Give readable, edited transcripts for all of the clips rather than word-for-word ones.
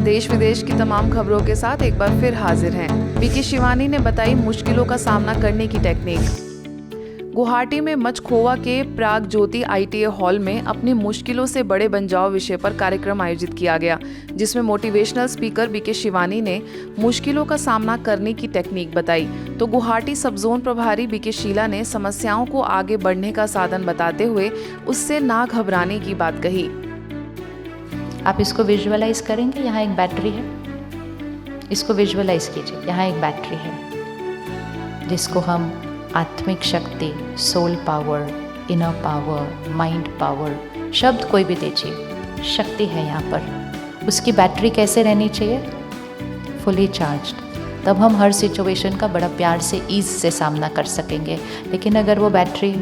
देश विदेश की तमाम खबरों के साथ एक बार फिर हाजिर हैं। बीके शिवानी ने बताई मुश्किलों का सामना करने की टेक्निक। गुवाहाटी में मचखोवा के प्राग ज्योति ITA हॉल में अपनी मुश्किलों से बड़े बन जाओ विषय पर कार्यक्रम आयोजित किया गया, जिसमें मोटिवेशनल स्पीकर बीके शिवानी ने मुश्किलों का सामना करने की टेक्निक बताई, तो गुवाहाटी सब जोन प्रभारी बीके शीला ने समस्याओं को आगे बढ़ने का साधन बताते हुए उससे ना घबराने की बात कही। आप इसको विजुअलाइज करेंगे, यहाँ एक बैटरी है, इसको विजुअलाइज कीजिए, यहाँ एक बैटरी है जिसको हम आत्मिक शक्ति, soul power, inner power, mind power, शब्द कोई भी दीजिए, शक्ति है यहाँ पर। उसकी बैटरी कैसे रहनी चाहिए? Fully charged. तब हम हर सिचुएशन का बड़ा प्यार से, ईज से सामना कर सकेंगे। लेकिन अगर वो बैटरी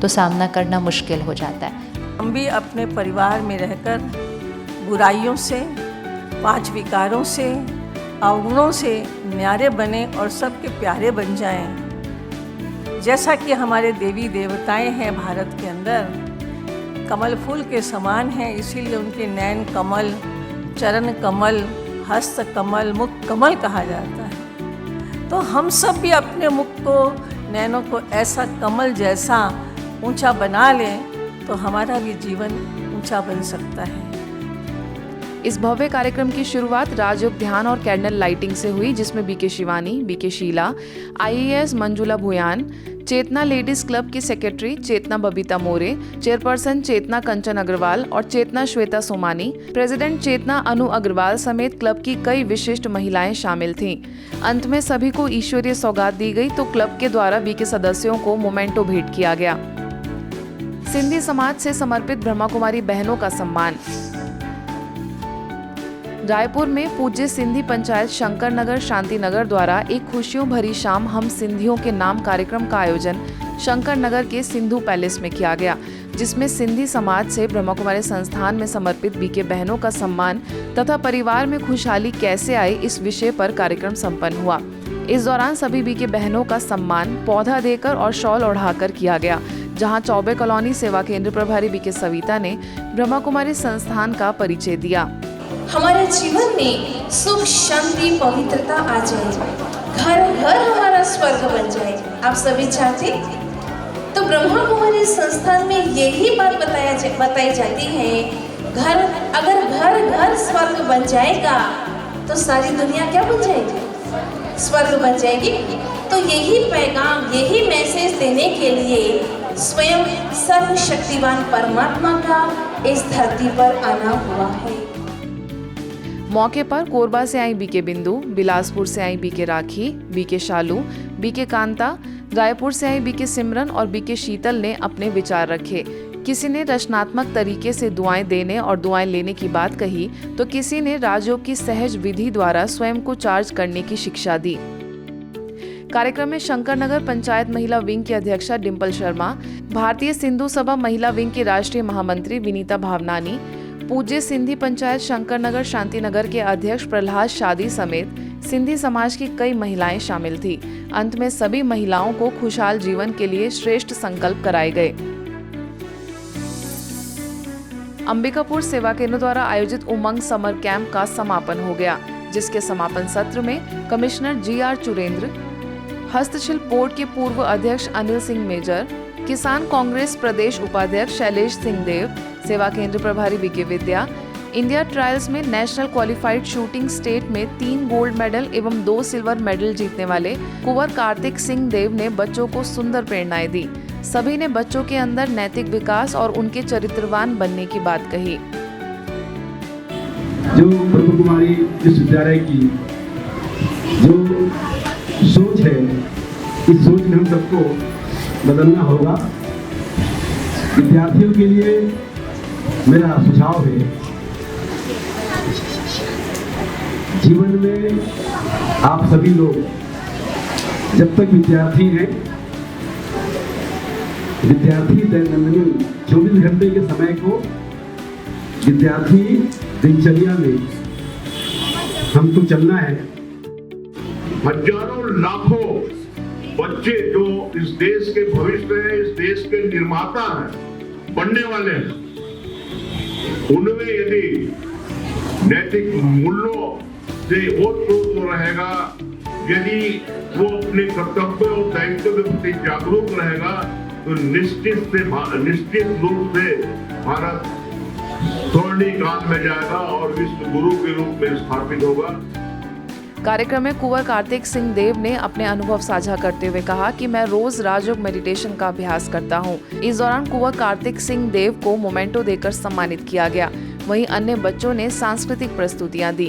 तो सामना करना मुश्किल हो जाता है। हम भी अपने परिवार में रहकर बुराइयों से, 5 विकारों से, अवगुणों से न्यारे बने और सबके प्यारे बन जाएं। जैसा कि हमारे देवी देवताएं हैं भारत के अंदर, कमल फूल के समान हैं, इसीलिए उनके नैन कमल, चरण कमल, हस्त कमल, मुख कमल कहा जाता है। तो हम सब भी अपने मुख को, नैनों को ऐसा कमल जैसा ऊंचा बना लें तो हमारा भी जीवन ऊंचा बन सकता है। इस भव्य कार्यक्रम की शुरुआत राजयोग ध्यान और कैंडल लाइटिंग से हुई, जिसमें BK Shivani, BK Sheela, IAS Manjula Bhuyan, Chetna ladies club की सेक्रेटरी चेतना बबीता मोरे, चेयरपर्सन चेतना कंचन अग्रवाल और चेतना श्वेता सोमानी, प्रेसिडेंट चेतना अनु अग्रवाल समेत क्लब की कई विशिष्ट महिलाएं शामिल थीं। अंत में सभी को ईश्वरीय सौगात दी गई तो क्लब के द्वारा बीके सदस्यों को मोमेंटो भेंट किया गया। सिंधी समाज से समर्पित ब्रह्मा कुमारी बहनों का सम्मान। रायपुर में पूज्य सिंधी पंचायत शंकर नगर शांति नगर द्वारा एक खुशियों भरी शाम हम सिंधियों के नाम कार्यक्रम का आयोजन शंकर नगर के सिंधु पैलेस में किया गया, जिसमें सिंधी समाज से ब्रह्मा कुमारी संस्थान में समर्पित बीके बहनों का सम्मान तथा परिवार में खुशहाली कैसे आए इस विषय पर कार्यक्रम संपन्न हुआ। इस दौरान सभी बीके बहनों का सम्मान पौधा देकर और शॉल ओढ़ाकर किया गया, जहां चौबे कॉलोनी सेवा केंद्र प्रभारी बीके सविता ने ब्रह्मा कुमारी संस्थान का परिचय दिया। हमारे जीवन में सुख, शांति, पवित्रता आ जाए, घर घर हमारा स्वर्ग बन जाए। आप सभी चाहते? तो ब्रह्मा कुमारी संस्थान में यही बात बताई जाती है, अगर घर घर स्वर्ग बन जाएगा तो सारी दुनिया क्या बन जाएगी? स्वर्ग बन जाएगी। तो यही पैगाम, यही मैसेज देने के लिए स्वयं सर्वशक्तिवान परमात्मा का इस धरती पर आना हुआ है। मौके पर कोरबा से आई बीके बिंदु, बिलासपुर से आई बीके राखी, बीके शालू, बीके कांता, रायपुर से आई बीके सिमरन और बीके शीतल ने अपने विचार रखे। किसी ने रचनात्मक तरीके से दुआएं देने और दुआएं लेने की बात कही, तो किसी ने राजयोग की सहज विधि द्वारा स्वयं को चार्ज करने की शिक्षा दी। कार्यक्रम में शंकर नगर पंचायत महिला विंग की अध्यक्षा डिम्पल शर्मा, भारतीय सिंधु सभा महिला विंग की राष्ट्रीय महामंत्री विनीता भावनानी, पूज्य सिंधी पंचायत शंकर नगर शांति नगर के अध्यक्ष प्रहलाद शादी समेत सिंधी समाज की कई महिलाएं शामिल थी। अंत में सभी महिलाओं को खुशहाल जीवन के लिए श्रेष्ठ संकल्प कराए गए। अंबिकापुर सेवा केंद्र द्वारा आयोजित उमंग समर कैंप का समापन हो गया, जिसके समापन सत्र में कमिश्नर GR चुरेंद्र, हस्तशिल्प बोर्ड के पूर्व अध्यक्ष अनिल सिंह मेजर, किसान कांग्रेस प्रदेश उपाध्यक्ष शैलेश सिंह देव, सेवा केंद्र प्रभारी बीके विद्या, इंडिया ट्रायल्स में नेशनल क्वालिफाइड शूटिंग स्टेट में 3 गोल्ड मेडल एवं 2 सिल्वर मेडल जीतने वाले कुंवर कार्तिक सिंह देव ने बच्चों को सुंदर प्रेरणाएं दी। सभी ने बच्चों के अंदर नैतिक विकास और उनके चरित्रवान बनने की बात कही। जो ब्रह्मा कुमारी विश्वविद्यालय की जो सोच है, इस सोच में हम सबको बदलना होगा। विद्यार्थियों के लिए मेरा सुझाव है, जीवन में आप सभी लोग जब तक विद्यार्थी हैं, विद्यार्थी दैनंदिन 24 घंटे के समय को विद्यार्थी दिनचर्या में हमको चलना है। हजारों लाखों बच्चे जो इस देश के भविष्य है, इस देश के निर्माता हैं, बनने वाले हैं, उनमें यदि नैतिक मूल्यों से ओतप्रोत रहेगा, यदि वो अपने कर्तव्य और दायित्व के प्रति जागरूक रहेगा, तो निश्चित रूप से भारत स्वर्णिम काल में जाएगा और विश्व गुरु के रूप में स्थापित होगा। कार्यक्रम में कुंवर कार्तिक सिंह देव ने अपने अनुभव साझा करते हुए कहा कि मैं रोज राजयोग मेडिटेशन का अभ्यास करता हूं। इस दौरान कुंवर कार्तिक सिंह देव को मोमेंटो देकर सम्मानित किया गया। वहीं अन्य बच्चों ने सांस्कृतिक प्रस्तुतियां दी।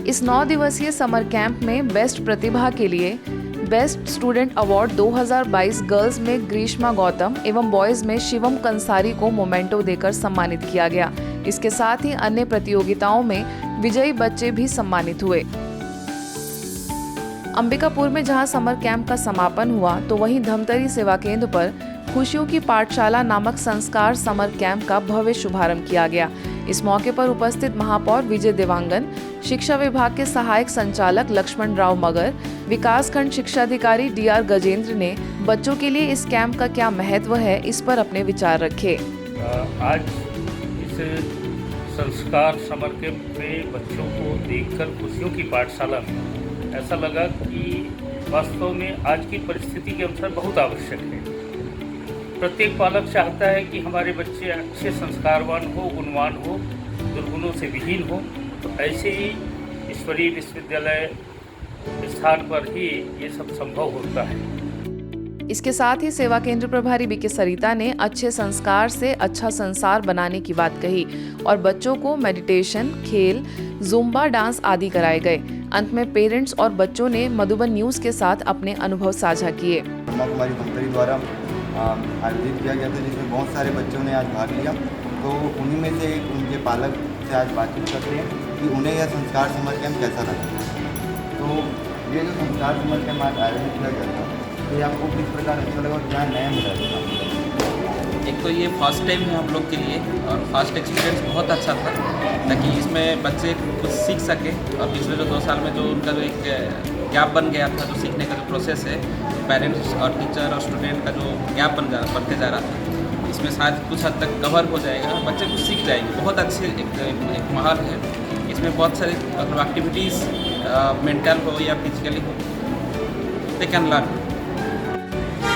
इस 9 दिवसीय समर कैंप में बेस्ट प्रतिभा के लिए बेस्ट स्टूडेंट अवार्ड 2022 गर्ल्स में ग्रीष्मा गौतम एवं बॉयज में शिवम कंसारी को मोमेंटो देकर सम्मानित किया गया। इसके साथ ही अन्य प्रतियोगिताओं में विजयी बच्चे भी सम्मानित हुए। अंबिकापुर में जहां समर कैंप का समापन हुआ, तो वहीं धमतरी सेवा केंद्र पर खुशियों की पाठशाला नामक संस्कार समर कैंप का भव्य शुभारंभ किया गया। इस मौके पर उपस्थित महापौर विजय देवांगन, शिक्षा विभाग के सहायक संचालक लक्ष्मण राव मगर, विकास खंड शिक्षाधिकारी DR गजेंद्र ने बच्चों के लिए इस कैंप का क्या महत्व है, इस पर अपने विचार रखे। आज इस संस्कार समर कैंप में बच्चों को देखकर खुशियों की पाठशाला में ऐसा लगा कि वास्तव में आज की परिस्थिति के अनुसार बहुत आवश्यक है। प्रत्येक पालक चाहता है कि हमारे बच्चे अच्छे संस्कारवान हो, गुणवान हो, दुर्गुणों से विहीन हो। तो ऐसे ही ईश्वरीय विश्वविद्यालय स्थान पर ही ये सब संभव होता है। इसके साथ ही सेवा केंद्र प्रभारी BK सरिता ने अच्छे संस्कार से अच्छा संसार बनाने की बात कही और बच्चों को मेडिटेशन, खेल, जुम्बा डांस आदि कराए गए। अंत में पेरेंट्स और बच्चों ने मधुबन न्यूज के साथ अपने अनुभव साझा किए। ब्रह्मा कुमारी धमतरी द्वारा आयोजित किया गया था, जिसमें बहुत सारे बच्चों ने आज भाग लिया। तो उन्हीं में से एक उनके पालक से आज बातचीत करते हैं कि उन्हें यह संस्कार समर कैंप कैसा लगा। तो ये जो संस्कार समर कैंप आज आयोजित किया गया था, तो ये आपको किस प्रकार अच्छा लगा और क्या नया मिला था? एक तो ये फर्स्ट टाइम है हम लोग के लिए और फर्स्ट एक्सपीरियंस बहुत अच्छा था, ताकि इसमें बच्चे कुछ सीख सके। और पिछले जो 2 साल में जो उनका जो एक गैप बन गया था, जो सीखने का जो प्रोसेस है, पेरेंट्स और टीचर और स्टूडेंट का जो गैप बढ़ते जा रहा था, इसमें शायद कुछ हद तक कवर हो जाएगा, बच्चे कुछ सीख जाएंगे। बहुत अच्छे एक माहौल है इसमें, बहुत सारे मतलब एक्टिविटीज़ मेंटल हो या फिजिकली हो, दे कैन लर्न।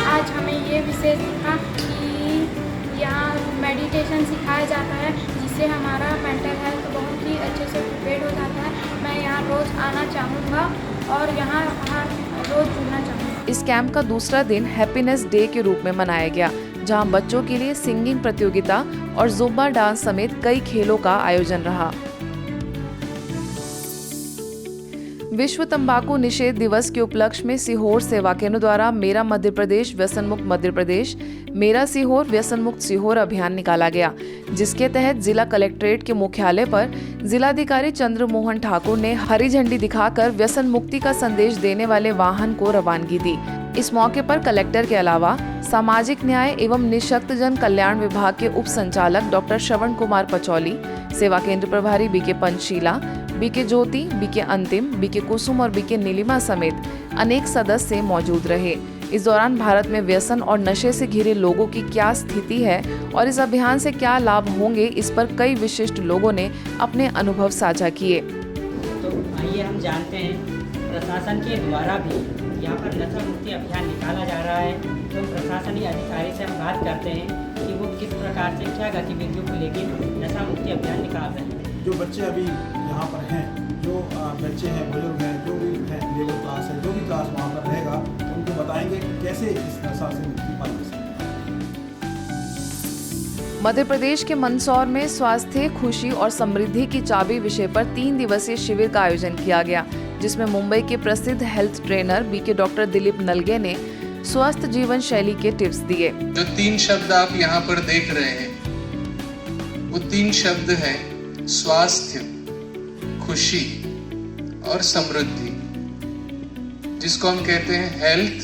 आज हमें ये विषय सीखा कि यहाँ मेडिटेशन सिखाया जाता है, जिससे हमारा मेंटल हेल्थ बहुत ही अच्छे से प्रिपेयर हो जाता है। मैं यहाँ रोज़ आना चाहूँगा और यहाँ रोज़ जुड़ना चाहूँगा। इस कैंप का दूसरा दिन हैप्पीनेस डे के रूप में मनाया गया, जहां बच्चों के लिए सिंगिंग प्रतियोगिता और जुम्बा डांस समेत कई खेलों का आयोजन रहा। विश्व तंबाकू निषेध दिवस के उपलक्ष्य में सीहोर सेवा केंद्र द्वारा मेरा मध्य प्रदेश व्यसन मुक्त मध्य प्रदेश, मेरा सीहोर व्यसन मुक्त सीहोर अभियान निकाला गया, जिसके तहत जिला कलेक्ट्रेट के मुख्यालय पर जिलाधिकारी चंद्र मोहन ठाकुर ने हरी झंडी दिखाकर व्यसन मुक्ति का संदेश देने वाले वाहन को रवानगी दी। इस मौके पर कलेक्टर के अलावा सामाजिक न्याय एवं निःशक्तजन कल्याण विभाग के उप संचालक डॉक्टर श्रवण कुमार पचौली, सेवा केंद्र प्रभारी BK पंचशीला, BK ज्योति, BK अंतिम, BK कुसुम और BK नीलिमा समेत अनेक सदस्य मौजूद रहे। इस दौरान भारत में व्यसन और नशे से घिरे लोगों की क्या स्थिति है और इस अभियान से क्या लाभ होंगे, इस पर कई विशिष्ट लोगों ने अपने अनुभव साझा किए। तो आइए हम जानते हैं, प्रशासन के द्वारा भी यहाँ पर नशा मुक्ति अभियान निकाला जा रहा है। तो प्रशासनिक अधिकारी से हम बात करते हैं कि वो किस प्रकार से क्या गतिविधियों को लेकर नशा मुक्ति अभियान निकाल रहे हैं। जो बच्चे अभी यहाँ पर हैं, जो बच्चे हैं, बुजुर्ग हैं, जो भी है लेबर क्लास है, जो भी क्लास वहाँ पर रहेगा, उनको बताएंगे कि कैसे इस नशा से मुक्ति पा सकते हैं। मध्य प्रदेश के मंदसौर में स्वास्थ्य, खुशी और समृद्धि की चाबी विषय पर 3 दिवसीय शिविर का आयोजन किया गया, जिसमें मुंबई के प्रसिद्ध health trainer BK doctor Dilip Nalge ने स्वस्थ जीवन शैली के टिप्स दिए। जो 3 शब्द आप यहाँ पर देख रहे हैं, वो 3 शब्द हैं स्वास्थ्य, खुशी और समृद्धि, जिसको हम कहते हैं हेल्थ,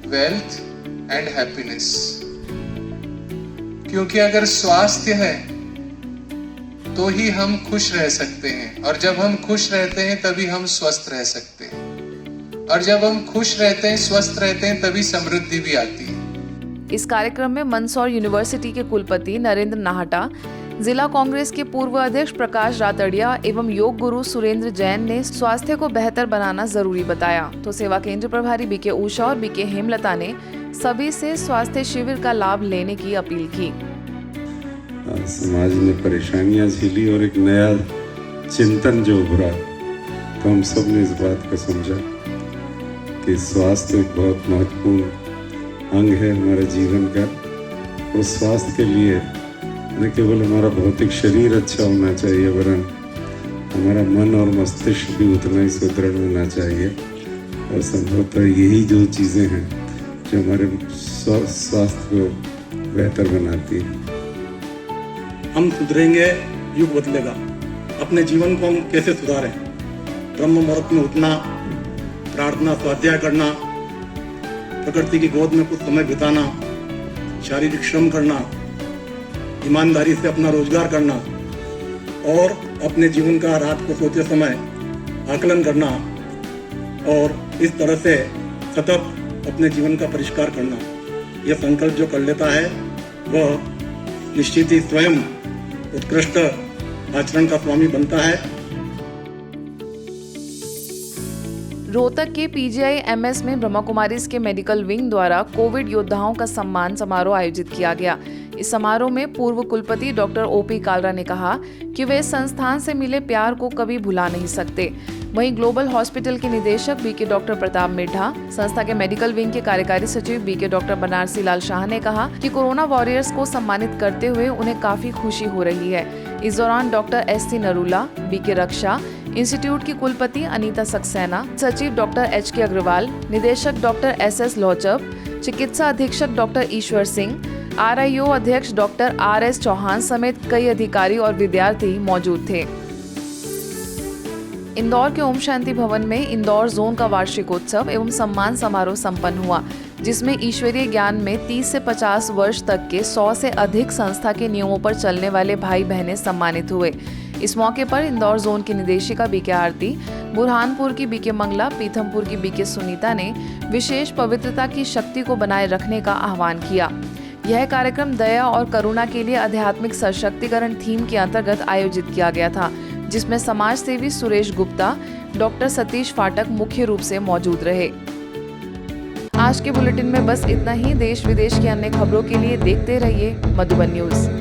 वेल्थ एंड हैप्पीनेस। क्योंकि अगर स्वास्थ्य है तो ही हम खुश रह सकते हैं, और जब हम खुश रहते हैं तभी हम स्वस्थ रह सकते हैं, और जब हम खुश रहते हैं, स्वस्थ रहते हैं, तभी समृद्धि भी आती है। इस कार्यक्रम में मंदसौर यूनिवर्सिटी के कुलपति नरेंद्र नाहटा, जिला कांग्रेस के पूर्व अध्यक्ष प्रकाश रातड़िया एवं योग गुरु सुरेंद्र जैन ने स्वास्थ्य को बेहतर बनाना जरूरी बताया, तो सेवा केंद्र प्रभारी बीके उषा और बीके हेमलता ने सभी से स्वास्थ्य शिविर का लाभ लेने की अपील की। समाज में परेशानियां झेली और एक नया चिंतन जो उभरा, तो हम सब ने इस बात को समझा कि स्वास्थ्य एक बहुत महत्वपूर्ण अंग है हमारे जीवन का। और स्वास्थ्य के लिए न केवल हमारा भौतिक शरीर अच्छा होना चाहिए, वरन हमारा मन और मस्तिष्क भी उतना ही सुदृढ़ होना चाहिए। और संभवतः यही जो चीज़ें हैं जो हमारे स्वास्थ्य को बेहतर बनाती हैं। हम सुधरेंगे, युग बदलेगा। अपने जीवन को हम कैसे सुधारें? ब्रह्म मुहूर्त में उठना, प्रार्थना स्वाध्याय करना, प्रकृति की गोद में कुछ समय बिताना, शारीरिक श्रम करना, ईमानदारी से अपना रोजगार करना और अपने जीवन का रात को सोते समय आकलन करना और इस तरह से सतत अपने जीवन का परिष्कार करना। यह संकल्प जो कर लेता है वह निश्चित ही स्वयं उत्कृष्ट आचरण का स्वामी बनता है। रोहतक के PGI-MS में ब्रह्मा कुमारीज के मेडिकल विंग द्वारा कोविड योद्धाओं का सम्मान समारोह आयोजित किया गया। इस समारोह में पूर्व कुलपति डॉक्टर OP कालरा ने कहा कि वे संस्थान से मिले प्यार को कभी भुला नहीं सकते। वहीं ग्लोबल हॉस्पिटल के निदेशक बीके डॉक्टर प्रताप मिड्ढा, संस्था के मेडिकल विंग के कार्यकारी सचिव बीके डॉक्टर बनारसी लाल शाह ने कहा कि कोरोना वॉरियर्स को सम्मानित करते हुए उन्हें काफी खुशी हो रही है। इस दौरान डॉक्टर SC नरूला, बीके रक्षा इंस्टीट्यूट की कुलपति अनीता सक्सेना, सचिव डॉक्टर HK अग्रवाल, निदेशक डॉक्टर SS लौचब, चिकित्सा अधीक्षक डॉक्टर ईश्वर सिंह, RIO अध्यक्ष डॉक्टर RS चौहान समेत कई अधिकारी और विद्यार्थी मौजूद थे। इंदौर के ओम शांति भवन में इंदौर जोन का वार्षिकोत्सव एवं सम्मान समारोह संपन्न हुआ, जिसमें ईश्वरीय ज्ञान में 30 से 50 वर्ष तक के 100 से अधिक संस्था के नियमों पर चलने वाले भाई बहनें सम्मानित हुए। इस मौके पर इंदौर जोन की निदेशिका बीके आरती, बुरहानपुर की बीके मंगला, पीथमपुर की बीके सुनीता ने विशेष पवित्रता की शक्ति को बनाए रखने का आह्वान किया। यह कार्यक्रम दया और करुणा के लिए आध्यात्मिक सशक्तिकरण थीम के अंतर्गत आयोजित किया गया था, जिसमें समाज सेवी सुरेश गुप्ता, डॉक्टर सतीश फाटक मुख्य रूप से मौजूद रहे। आज के बुलेटिन में बस इतना ही। देश विदेश की अन्य खबरों के लिए देखते रहिए मधुबन न्यूज।